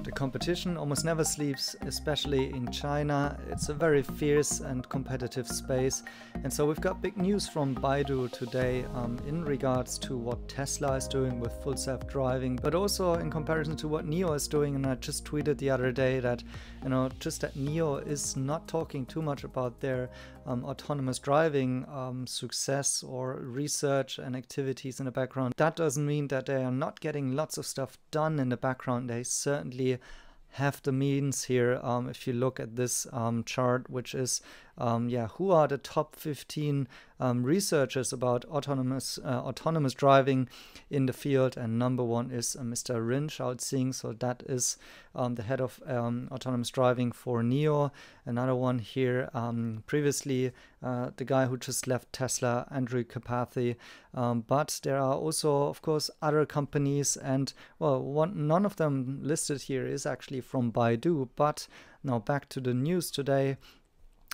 The competition almost never sleeps, especially in China. It's a very fierce and competitive space. And so we've got big news from Baidu today in regards to what Tesla is doing with full self-driving, but also in comparison to what NIO is doing. And I just tweeted the other day that, just that NIO is not talking too much about their autonomous driving success or research and activities in the background. That doesn't mean that they are not getting lots of stuff done in the background. They certainly have the means here. If you look at this chart, which is who are the top 15 researchers about autonomous driving in the field, and number one is Mr. Rin Shaoxing. So that is the head of autonomous driving for NIO. Another one here, previously the guy who just left Tesla, Andrew Carpathy. But there are also, of course, other companies, and none of them listed here is actually from Baidu. But now back to the news today.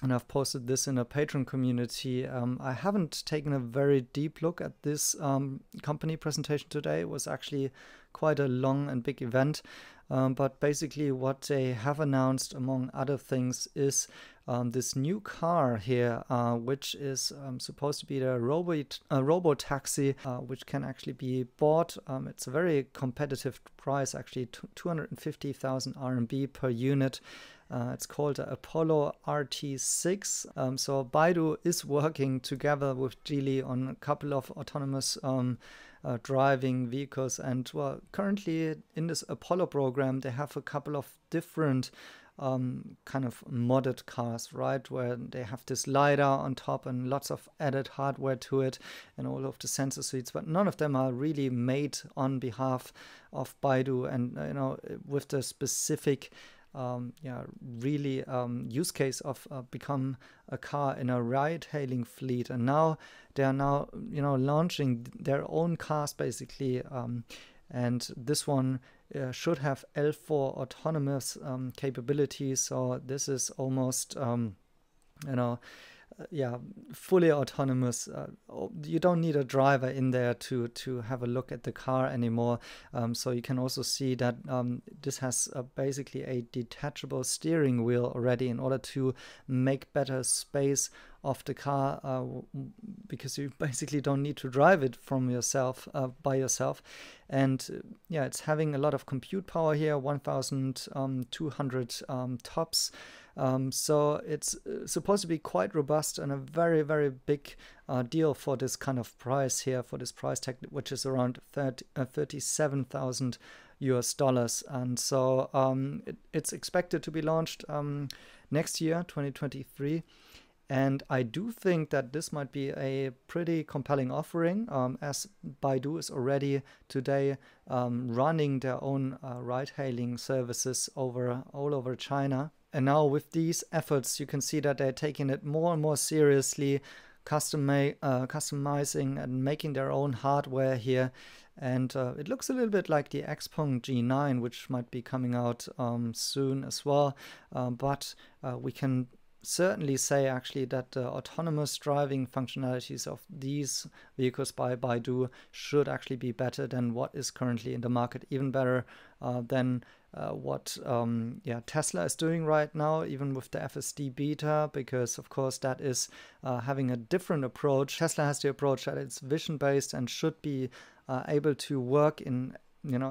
And I've posted this in a Patreon community. I haven't taken a very deep look at this company presentation today. It was actually quite a long and big event. But basically what they have announced, among other things, is this new car here, which is supposed to be the robo-taxi, which can actually be bought. It's a very competitive price, actually 250,000 RMB per unit. It's called the Apollo RT6. So Baidu is working together with Geely on a couple of autonomous driving vehicles. And currently in this Apollo program, they have a couple of different kind of modded cars, right, where they have this LiDAR on top and lots of added hardware to it and all of the sensor suites, but none of them are really made on behalf of Baidu and with the specific use case of become a car in a ride-hailing fleet. And now they are launching their own cars basically, and this one should have L4 autonomous capabilities. So this is almost fully autonomous. You don't need a driver in there to have a look at the car anymore. So you can also see that this has basically a detachable steering wheel already in order to make better space of the car, because you basically don't need to drive it from yourself by yourself. And it's having a lot of compute power here, 1,200 tops. So it's supposed to be quite robust and a very, very big deal for this kind of price here, for this price tag, which is around $37,000 US. And so it's expected to be launched next year, 2023. And I do think that this might be a pretty compelling offering, as Baidu is already today running their own ride-hailing services all over China. And now with these efforts, you can see that they're taking it more and more seriously, customizing and making their own hardware here. And it looks a little bit like the Xpeng G9, which might be coming out soon as well. But we can certainly say actually that the autonomous driving functionalities of these vehicles by Baidu should actually be better than what is currently in the market, even better than what Tesla is doing right now, even with the FSD beta, because of course that is having a different approach. Tesla has the approach that it's vision-based and should be able to work in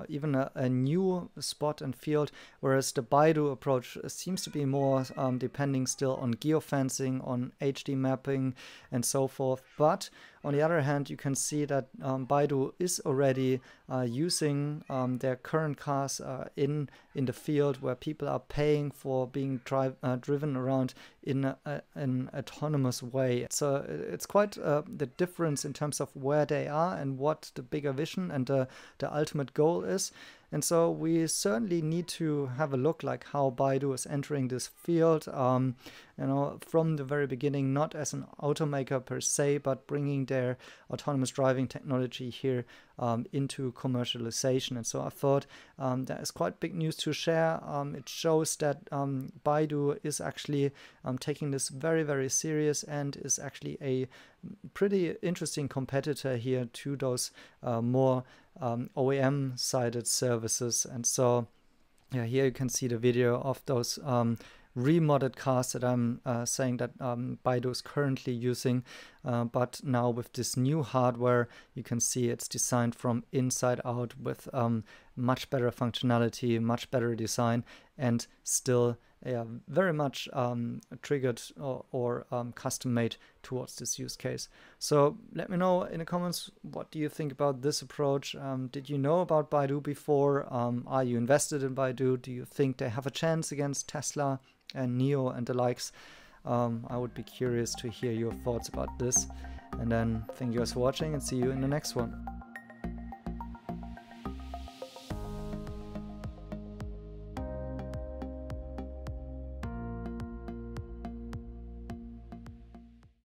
even a new spot and field, whereas the Baidu approach seems to be more depending still on geofencing, on HD mapping, and so forth. But on the other hand, you can see that Baidu is already using their current cars in the field where people are paying for being driven around in an autonomous way. So it's quite the difference in terms of where they are and what the bigger vision and the ultimate goal is. And so we certainly need to have a look like how Baidu is entering this field, from the very beginning, not as an automaker per se, but bringing their autonomous driving technology here into commercialization. And so I thought that is quite big news to share. It shows that Baidu is actually taking this very, very serious and is actually a pretty interesting competitor here to those more OEM-sided services. And so Yeah, here you can see the video of those remodded cars that I'm saying that Baidu is currently using, but now with this new hardware, you can see it's designed from inside out with much better functionality, much better design, and still very much triggered or custom made towards this use case. So let me know in the comments, what do you think about this approach? Did you know about Baidu before? Are you invested in Baidu? Do you think they have a chance against Tesla and NIO and the likes? I would be curious to hear your thoughts about this. And then thank you guys for watching, and see you in the next one.